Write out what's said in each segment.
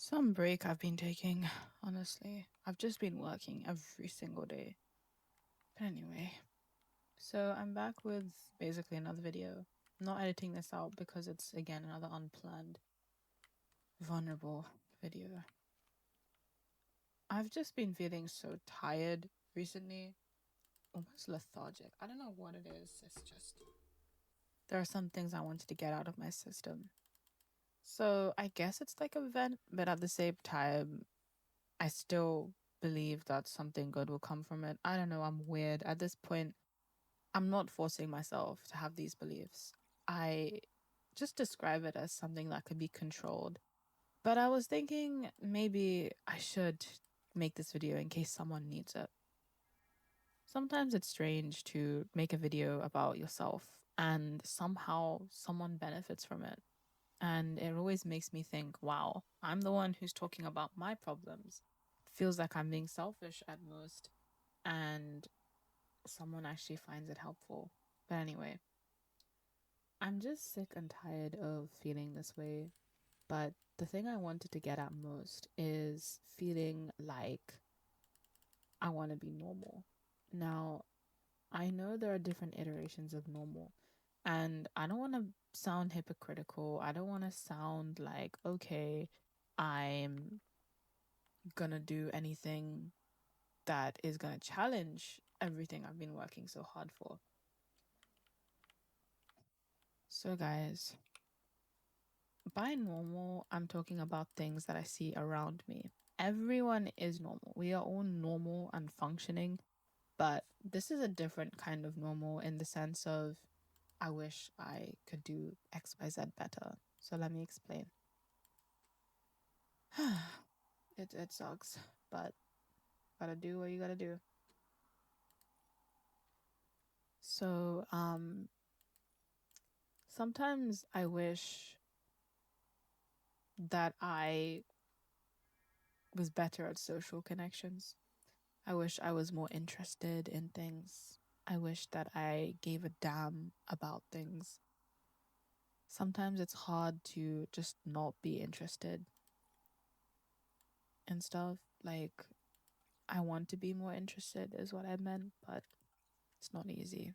Some break I've been taking, honestly. I've just been working every single day. But anyway, so I'm back with basically another video. I'm not editing this out because it's again another unplanned, vulnerable video. I've just been feeling so tired recently, almost lethargic. I don't know what it is. It's just there are some things I wanted to get out of my system. So I guess it's like a vent, but at the same time, I still believe that something good will come from it. I don't know, I'm weird. At this point, I'm not forcing myself to have these beliefs. I just describe it as something that could be controlled. But I was thinking maybe I should make this video in case someone needs it. Sometimes it's strange to make a video about yourself and somehow someone benefits from it. And it always makes me think, wow, I'm the one who's talking about my problems. It feels like I'm being selfish at most, and someone actually finds it helpful. But anyway, I'm just sick and tired of feeling this way. But the thing I wanted to get at most is feeling like I want to be normal. Now, I know there are different iterations of normal, and I don't want to sound hypocritical. I don't want to sound like, okay, I'm gonna do anything that is gonna challenge everything I've been working so hard for. So, guys, by normal, I'm talking about things that I see around me. Everyone is normal. We are all normal and functioning, but this is a different kind of normal in the sense of I wish I could do XYZ better. So, let me explain. It sucks, but gotta do what you gotta do. So, sometimes I wish that I was better at social connections. I wish I was more interested in things. I wish that I gave a damn about things. Sometimes it's hard to just not be interested in stuff. Like, I want to be more interested, is what I meant, but it's not easy.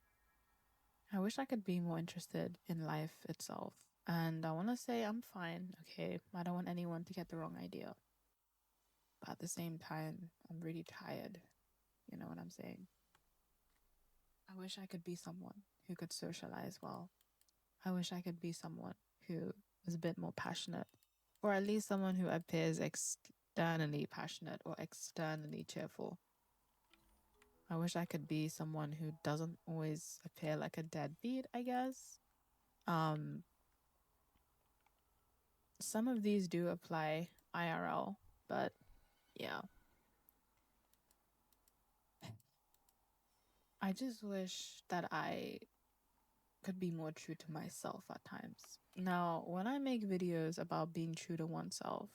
I wish I could be more interested in life itself. And I want to say I'm fine, okay? I don't want anyone to get the wrong idea. But at the same time, I'm really tired. You know what I'm saying? I wish I could be someone who could socialize well. I wish I could be someone who was a bit more passionate, or at least someone who appears externally passionate or externally cheerful. I wish I could be someone who doesn't always appear like a deadbeat, I guess. Um, some of these do apply IRL, but yeah. I just wish that I could be more true to myself at times. Now, when I make videos about being true to oneself,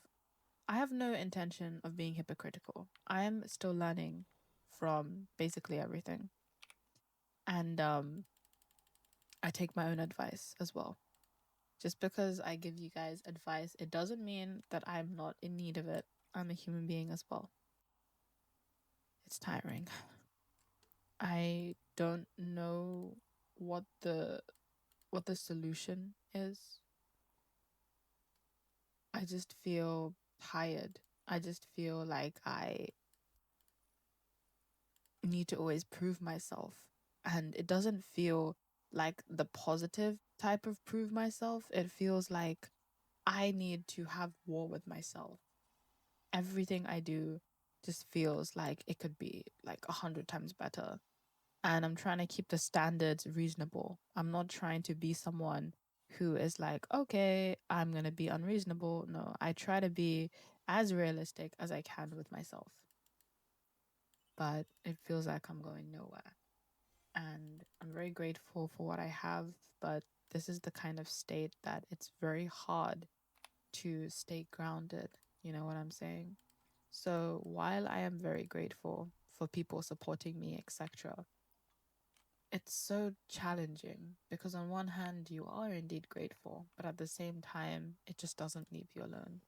I have no intention of being hypocritical. I am still learning from basically everything. And I take my own advice as well. Just because I give you guys advice, it doesn't mean that I'm not in need of it. I'm a human being as well. It's tiring. I don't know what the solution is. I just feel tired. I just feel like I need to always prove myself. And it doesn't feel like the positive type of prove myself. It feels like I need to have war with myself. Everything I do just feels like it could be like 100 times better. And I'm trying to keep the standards reasonable. I'm not trying to be someone who is like, okay, I'm going to be unreasonable. No, I try to be as realistic as I can with myself. But it feels like I'm going nowhere. And I'm very grateful for what I have, but this is the kind of state that it's very hard to stay grounded. You know what I'm saying? So while I am very grateful for people supporting me, etc., it's so challenging because on one hand you are indeed grateful, but at the same time it just doesn't leave you alone.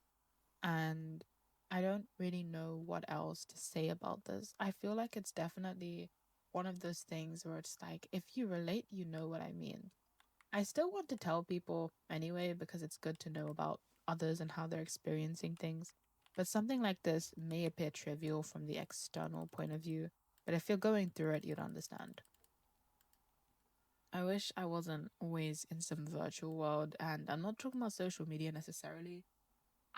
And I don't really know what else to say about this. I feel like it's definitely one of those things where it's like, if you relate, you know what I mean. I still want to tell people anyway because it's good to know about others and how they're experiencing things. But something like this may appear trivial from the external point of view, but if you're going through it, you'd understand. I wish I wasn't always in some virtual world, and I'm not talking about social media necessarily.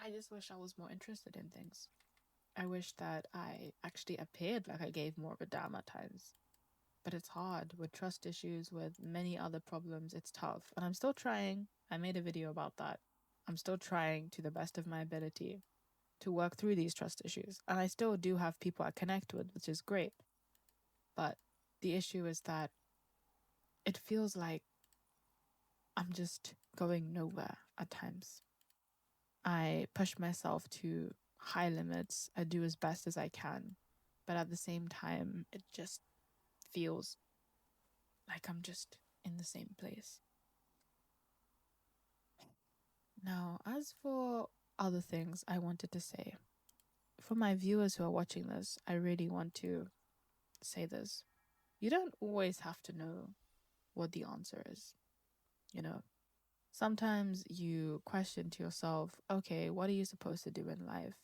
I just wish I was more interested in things. I wish that I actually appeared like I gave more of a damn at times. But it's hard with trust issues, with many other problems. It's tough. And I'm still trying. I made a video about that. I'm still trying to the best of my ability to work through these trust issues. And I still do have people I connect with, which is great. But the issue is that it feels like I'm just going nowhere at times. I push myself to high limits. I do as best as I can. But at the same time, it just feels like I'm just in the same place. Now, as for other things I wanted to say, for my viewers who are watching this, I really want to say this. You don't always have to know what the answer is, you know? Sometimes you question to yourself, okay, what are you supposed to do in life?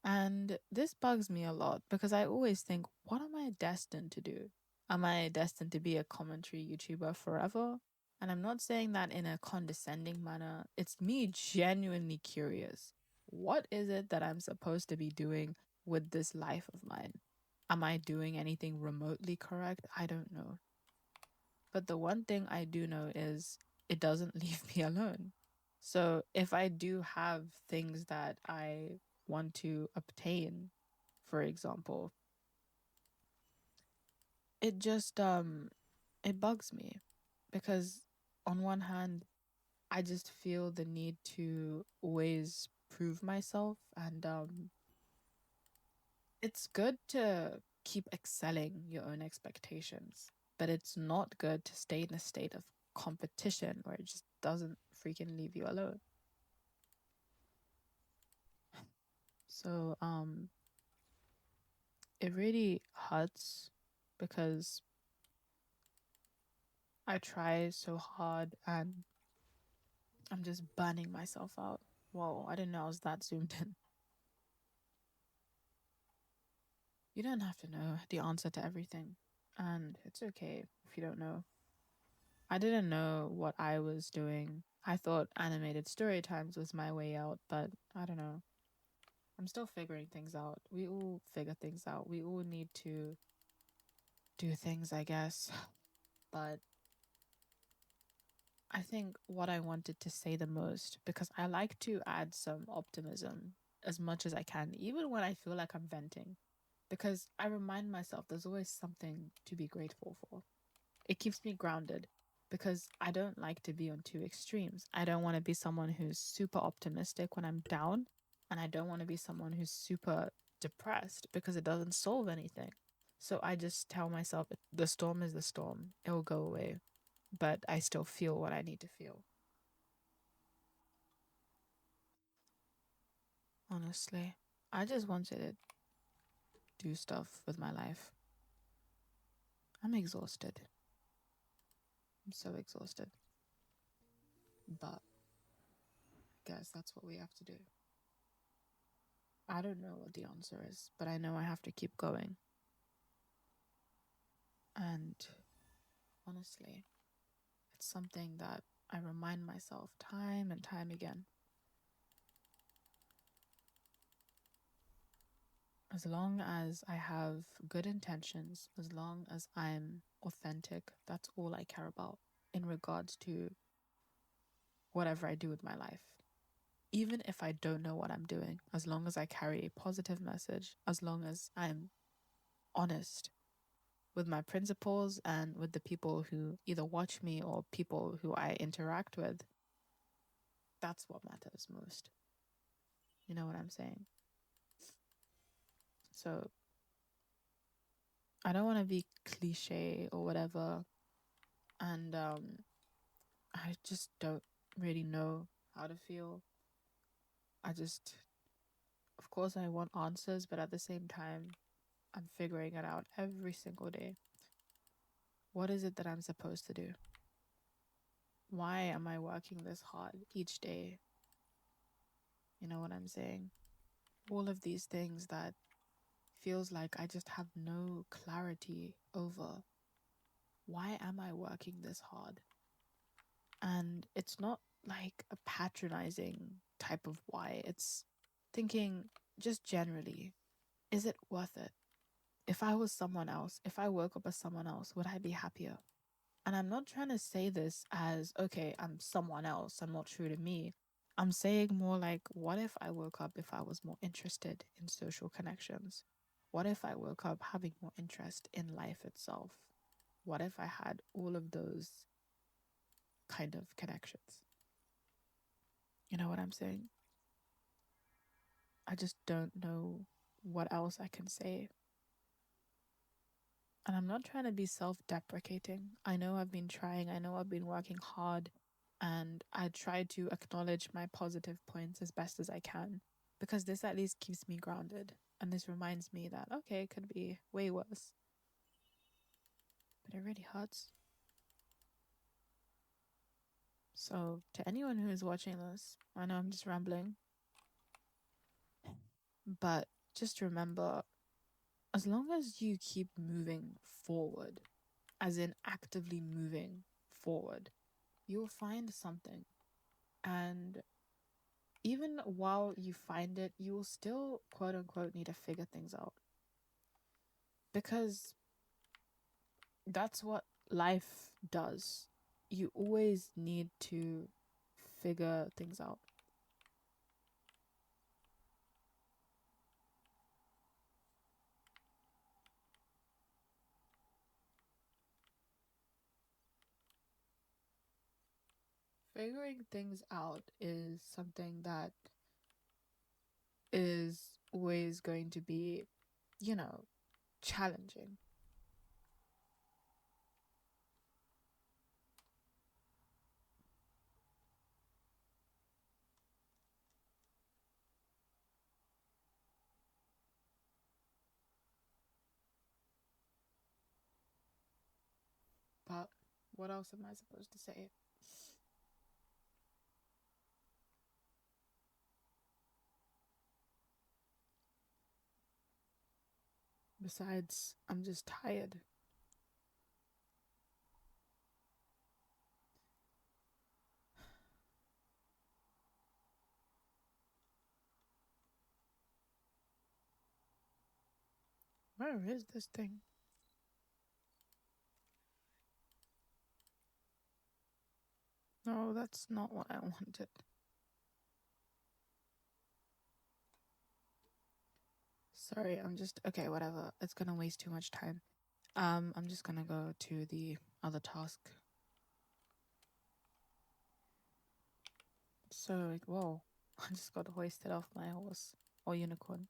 And this bugs me a lot because I always think, what am I destined to do? Am I destined to be a commentary YouTuber forever? And I'm not saying that in a condescending manner. It's me genuinely curious. What is it that I'm supposed to be doing with this life of mine? Am I doing anything remotely correct? I don't know. But the one thing I do know is it doesn't leave me alone. So if I do have things that I want to obtain, for example, it just it bugs me because on one hand I just feel the need to always prove myself, and it's good to keep excelling your own expectations, but it's not good to stay in a state of competition where it just doesn't freaking leave you alone. So it really hurts because I try so hard and I'm just burning myself out. Whoa, I didn't know I was that zoomed in. You don't have to know the answer to everything, and it's okay if you don't know. I didn't know what I was doing. I thought animated story times was my way out, but I don't know. I'm still figuring things out. We all figure things out. We all need to do things, I guess. But I think what I wanted to say the most, because I like to add some optimism as much as I can, even when I feel like I'm venting, because I remind myself there's always something to be grateful for. It keeps me grounded because I don't like to be on two extremes. I don't want to be someone who's super optimistic when I'm down, and I don't want to be someone who's super depressed because it doesn't solve anything. So I just tell myself the storm is the storm, it will go away, but I still feel what I need to feel. Honestly, I just wanted to do stuff with my life. I'm exhausted. I'm so exhausted. But I guess that's what we have to do. I don't know what the answer is, but I know I have to keep going. And honestly, it's something that I remind myself time and time again. As long as I have good intentions, as long as I'm authentic, that's all I care about in regards to whatever I do with my life. Even if I don't know what I'm doing, as long as I carry a positive message, as long as I'm honest with my principles and with the people who either watch me or people who I interact with, that's what matters most. You know what I'm saying? So I don't want to be cliche or whatever. And I just don't really know how to feel. I just course, I want answers, but at the same time, I'm figuring it out every single day. What is it that I'm supposed to do? Why am I working this hard each day? You know what I'm saying? All of these things that feels like I just have no clarity over. Why am I working this hard? And it's not like a patronizing type of why. It's thinking just generally, is it worth it? If I was someone else, if I woke up as someone else, would I be happier? And I'm not trying to say this as, okay, I'm someone else, I'm not true to me. I'm saying more like, what if I woke up if I was more interested in social connections? What if I woke up having more interest in life itself? What if I had all of those kind of connections? You know what I'm saying? I just don't know what else I can say. And I'm not trying to be self-deprecating. I know I've been trying, I know I've been working hard, and I try to acknowledge my positive points as best as I can, because this at least keeps me grounded. And this reminds me that, okay, it could be way worse. But it really hurts. So, to anyone who is watching this, I know I'm just rambling, but just remember, as long as you keep moving forward, as in actively moving forward, you'll find something. And even while you find it, you will still, quote unquote, need to figure things out. Because that's what life does. You always need to figure things out. Figuring things out is something that is always going to be, challenging. But what else am I supposed to say? Besides, I'm just tired. Where is this thing? No, that's not what I wanted. Sorry, I'm just okay, whatever. It's gonna waste too much time. I'm just gonna go to the other task. So like, whoa, I just got hoisted off my horse or unicorn.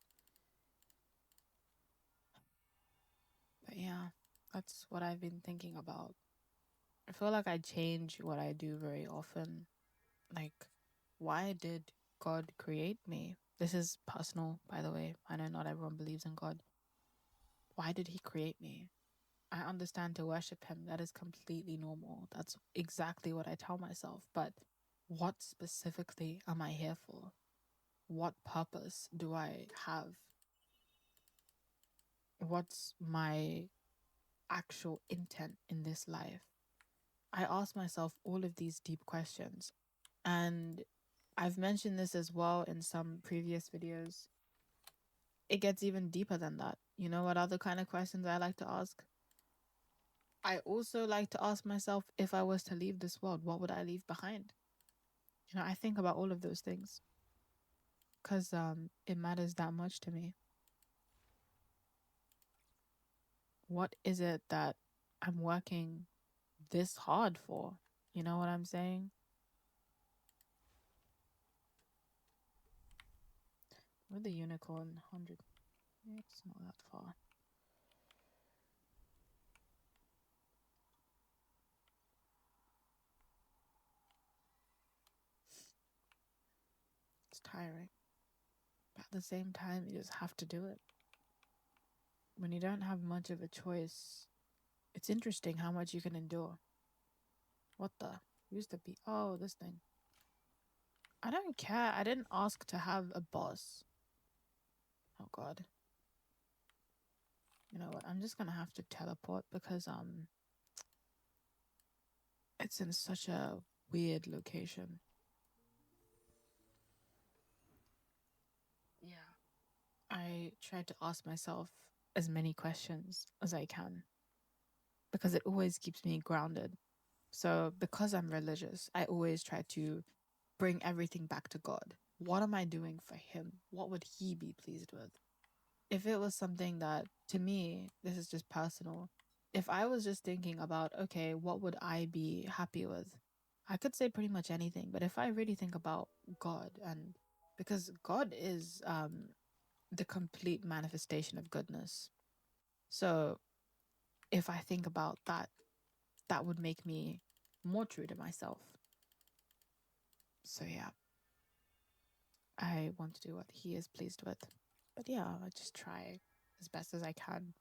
But yeah, that's what I've been thinking about. I feel like I change what I do very often. Like, why did God create me? This is personal, by the way. I know not everyone believes in God. Why did he create me? I understand to worship him. That is completely normal. That's exactly what I tell myself. But what specifically am I here for? What purpose do I have? What's my actual intent in this life? I ask myself all of these deep questions. And I've mentioned this as well in some previous videos. It gets even deeper than that. You know what other kind of questions I like to ask? I also like to ask myself, if I was to leave this world, what would I leave behind? I think about all of those things because it matters that much to me. What is it that I'm working this hard for? You know what I'm saying? With the unicorn, 100. It's not that far. It's tiring. But at the same time, you just have to do it. When you don't have much of a choice, it's interesting how much you can endure. What the? Used to be. Oh, this thing. I don't care. I didn't ask to have a boss. Oh, God. You know what? I'm just gonna have to teleport because it's in such a weird location. Yeah. I tried to ask myself as many questions as I can because it always keeps me grounded. So, because I'm religious, I always try to bring everything back to God. What am I doing for Him? What would He be pleased with? If it was something that, to me, this is just personal, if I was just thinking about, okay, what would I be happy with? I could say pretty much anything, but if I really think about God, and because God is the complete manifestation of goodness. So if I think about that, that would make me more true to myself. So yeah, I want to do what He is pleased with. But yeah, I just try as best as I can.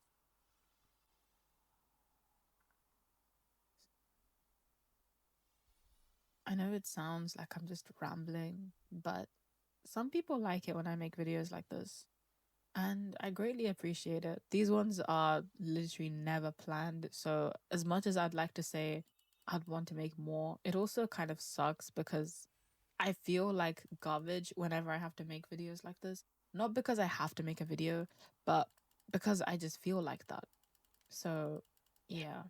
I know it sounds like I'm just rambling, but some people like it when I make videos like this. And I greatly appreciate it. These ones are literally never planned. So, as much as I'd like to say I'd want to make more, it also kind of sucks because I feel like garbage whenever I have to make videos like this. Not because I have to make a video, but because I just feel like that. So, yeah,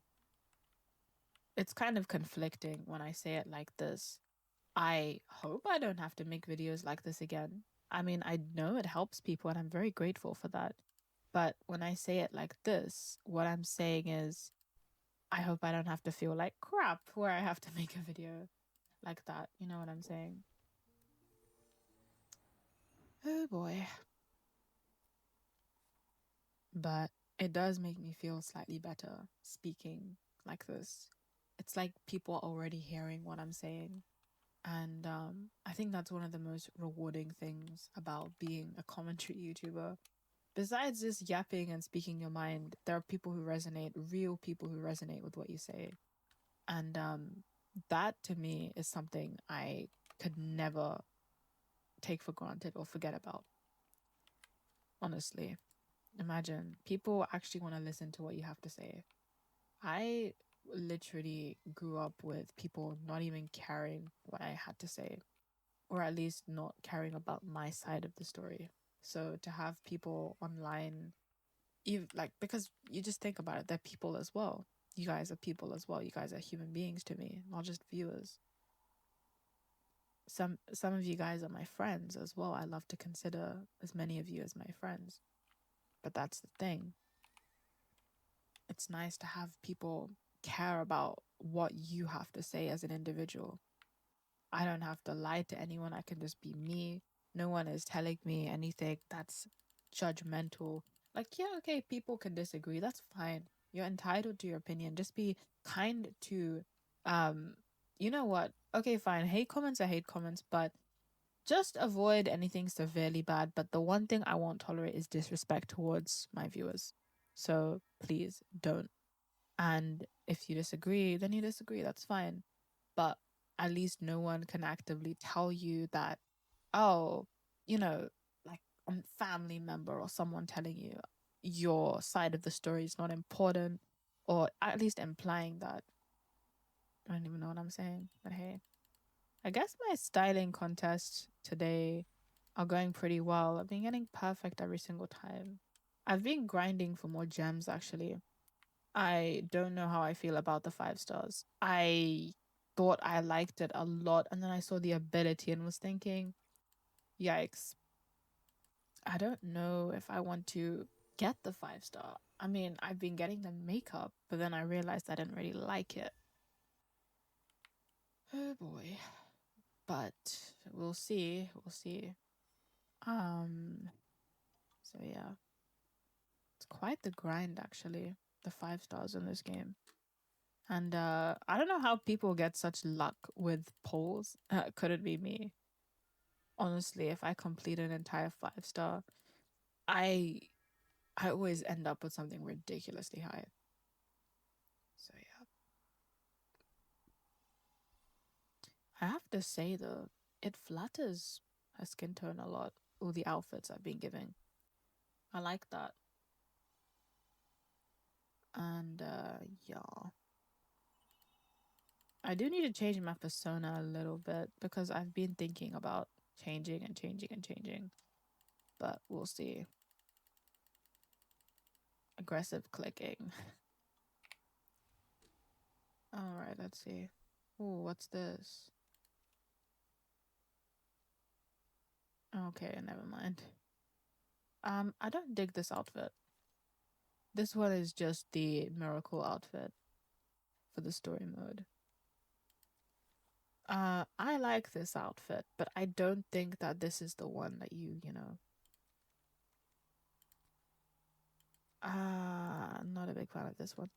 it's kind of conflicting when I say it like this. I hope I don't have to make videos like this again. I mean, I know it helps people and I'm very grateful for that. But when I say it like this, what I'm saying is, I hope I don't have to feel like crap where I have to make a video like that. You know what I'm saying? Oh boy. But it does make me feel slightly better speaking like this. It's like people are already hearing what I'm saying. And I think that's one of the most rewarding things about being a commentary YouTuber. Besides just yapping and speaking your mind, there are people who resonate, real people who resonate with what you say. And that to me is something I could never take for granted or forget about. Honestly, imagine people actually want to listen to what you have to say. I literally grew up with people not even caring what I had to say, or at least not caring about my side of the story. So to have people online, even like, because you just think about it, they're people as well. You guys are people as well. You guys are human beings to me, not just viewers. Some of you guys are my friends as well. I love to consider as many of you as my friends. But that's the thing. It's nice to have people care about what you have to say as an individual. I don't have to lie to anyone. I can just be me. No one is telling me anything that's judgmental. Like, yeah, okay, people can disagree. That's fine. You're entitled to your opinion. Just be kind to um you know what? Okay, fine. Hate comments are hate comments, but just avoid anything severely bad. But the one thing I won't tolerate is disrespect towards my viewers. So please don't. And if you disagree, then you disagree. That's fine. But at least no one can actively tell you that, oh, you know, like a family member or someone telling you your side of the story is not important, or at least implying that. I don't even know what I'm saying, but hey. I guess my styling contests today are going pretty well. I've been getting perfect every single time. I've been grinding for more gems actually. I don't know how I feel about the 5 stars. I thought I liked it a lot and then I saw the ability and was thinking, yikes. I don't know if I want to get the 5 star. I mean, I've been getting the makeup, but then I realized I didn't really like it. Oh boy. But we'll see. We'll see. Um So yeah, it's quite the grind actually. The 5 stars in this game, and I don't know how people get such luck with polls. Could it be me? Honestly, if I complete an entire 5 star, I I always end up with something ridiculously high. So yeah. I have to say though, it flatters her skin tone a lot. All the outfits I've been giving. I like that. And yeah. I do need to change my persona a little bit because I've been thinking about changing and changing and changing. But we'll see. Aggressive clicking. Alright, let's see. Ooh, what's this? Okay, never mind. I don't dig this outfit. This one is just the miracle outfit for the story mode. I like this outfit, but I don't think that this is the one that you know. Not a big fan of this one.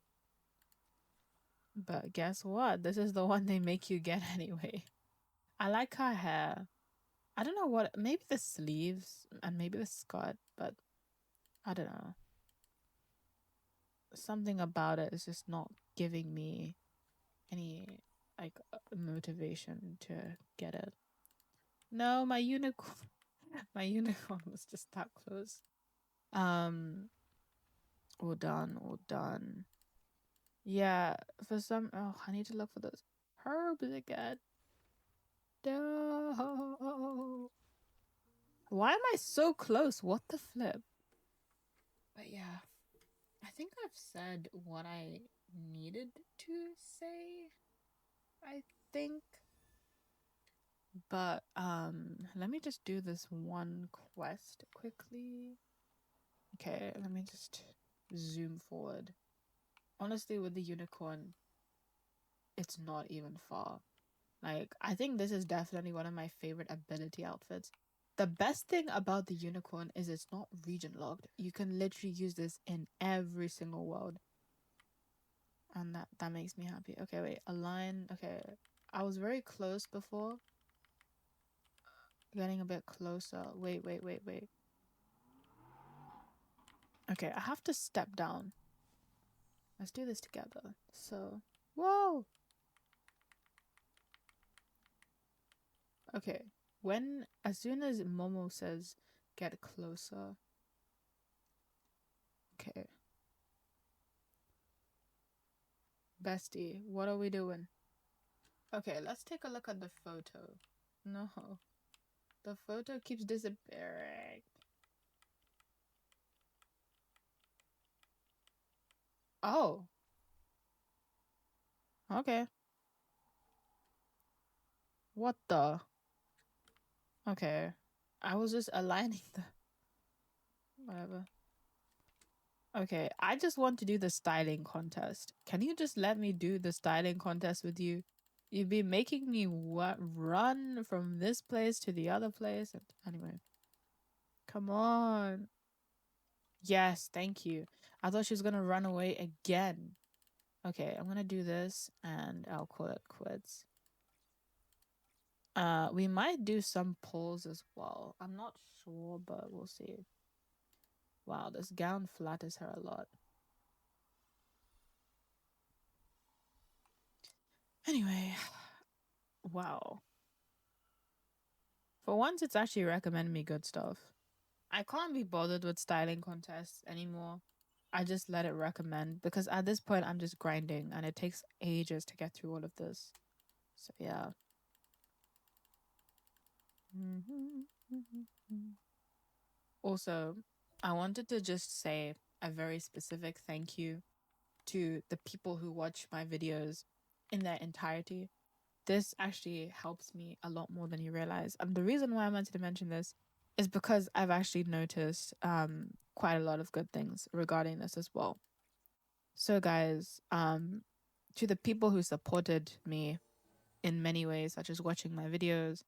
But guess what? This is the one they make you get anyway. I like her hair. I don't know what, maybe the sleeves and maybe the skirt, but I don't know. Something about it is just not giving me any like motivation to get it. No, my unicorn, my unicorn was just that close. Um, all done, all done. Yeah, for some. Oh, I need to look for those herbs again. No. Why am I so close? What the flip? But yeah, I think I've said what I needed to say. I think. But let me just do this one quest quickly. Okay, let me just zoom forward. Honestly, with the unicorn, it's not even far. Like, I think this is definitely one of my favorite ability outfits. The best thing about the unicorn is it's not region locked. You can literally use this in every single world. And that makes me happy. Okay, wait, align. Okay, I was very close before. Getting a bit closer. Wait, wait, wait, wait. Okay, I have to step down. Let's do this together. So, whoa. Okay, as soon as Momo says get closer. Okay. Bestie, what are we doing? Okay, let's take a look at the photo. No. The photo keeps disappearing. Oh. Okay. What the? Okay. I was just aligning the... Whatever. Okay, I just want to do the styling contest. Can you just let me do the styling contest with you? You've been making me run from this place to the other place. And anyway, come on. Yes, thank you. I thought she was gonna run away again. Okay, I'm gonna do this and I'll call it quits. We might do some polls as well. I'm not sure, but we'll see. Wow, this gown flatters her a lot. Anyway, wow. For once, it's actually recommending me good stuff. I can't be bothered with styling contests anymore. I just let it recommend because at this point, I'm just grinding and it takes ages to get through all of this. So, yeah. Also, I wanted to just say a very specific thank you to the people who watch my videos in their entirety. This actually helps me a lot more than you realize. And the reason why I wanted to mention this is because I've actually noticed quite a lot of good things regarding this as well. So guys, to the people who supported me in many ways, such as watching my videos,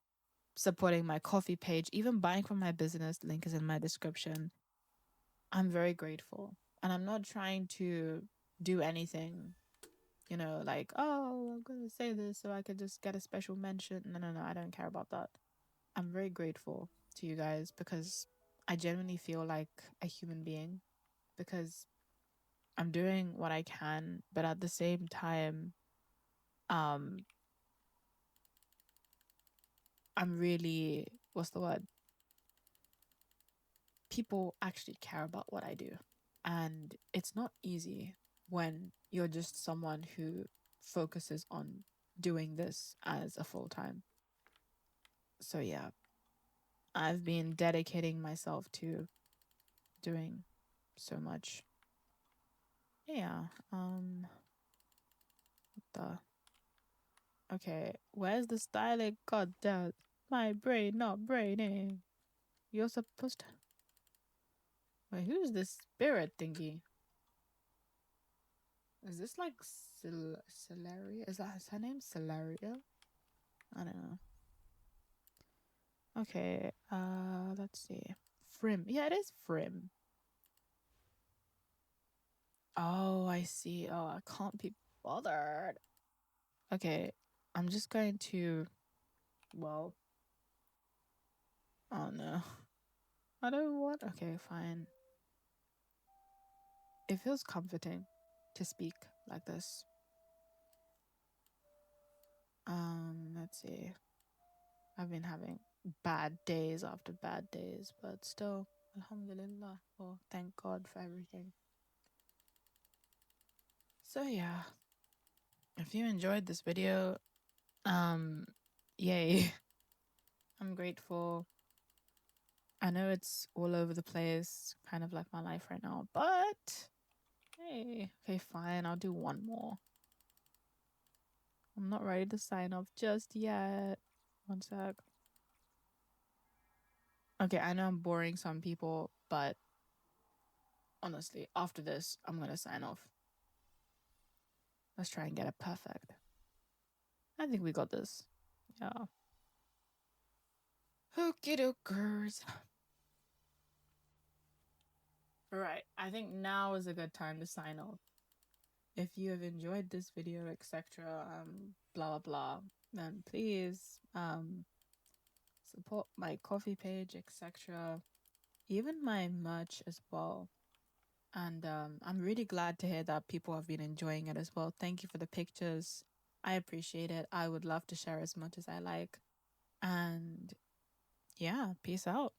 supporting my coffee page, even buying from my business, link is in my description. I'm very grateful. And I'm not trying to do anything, like, oh, I'm going to say this so I could just get a special mention. No, no, no, I don't care about that. I'm very grateful to you guys because I genuinely feel like a human being because I'm doing what I can, but at the same time, um, I'm really, what's the word? People actually care about what I do. And it's not easy when you're just someone who focuses on doing this as a full time. So, yeah, I've been dedicating myself to doing so much. Yeah, the okay, where's the styling? God damn, my brain not braining. You're supposed to. Wait, who's this spirit thingy? Is this like Celeria? Is that her name? Celeria? I don't know. Okay, let's see. Frim. Yeah, it is Frim. Oh, I see. Oh, I can't be bothered. Okay, I'm just going to. Well, oh no. I don't want. Okay, fine. It feels comforting to speak like this. Let's see. I've been having bad days after bad days, but still, alhamdulillah. Oh, thank God for everything. So yeah, if you enjoyed this video, yay. I'm grateful. I know it's all over the place, kind of like my life right now, but hey, okay, fine, I'll do one more. I'm not ready to sign off just yet. One sec. Okay, I know I'm boring some people, but honestly, after this, I'm gonna sign off. Let's try and get it perfect. I think we got this. Yeah. Okie dokers. Alright, I think now is a good time to sign off. If you have enjoyed this video, etc., blah blah blah, then please support my coffee page, etc., even my merch as well. And I'm really glad to hear that people have been enjoying it as well. Thank you for the pictures. I appreciate it. I would love to share as much as I like. And yeah, peace out.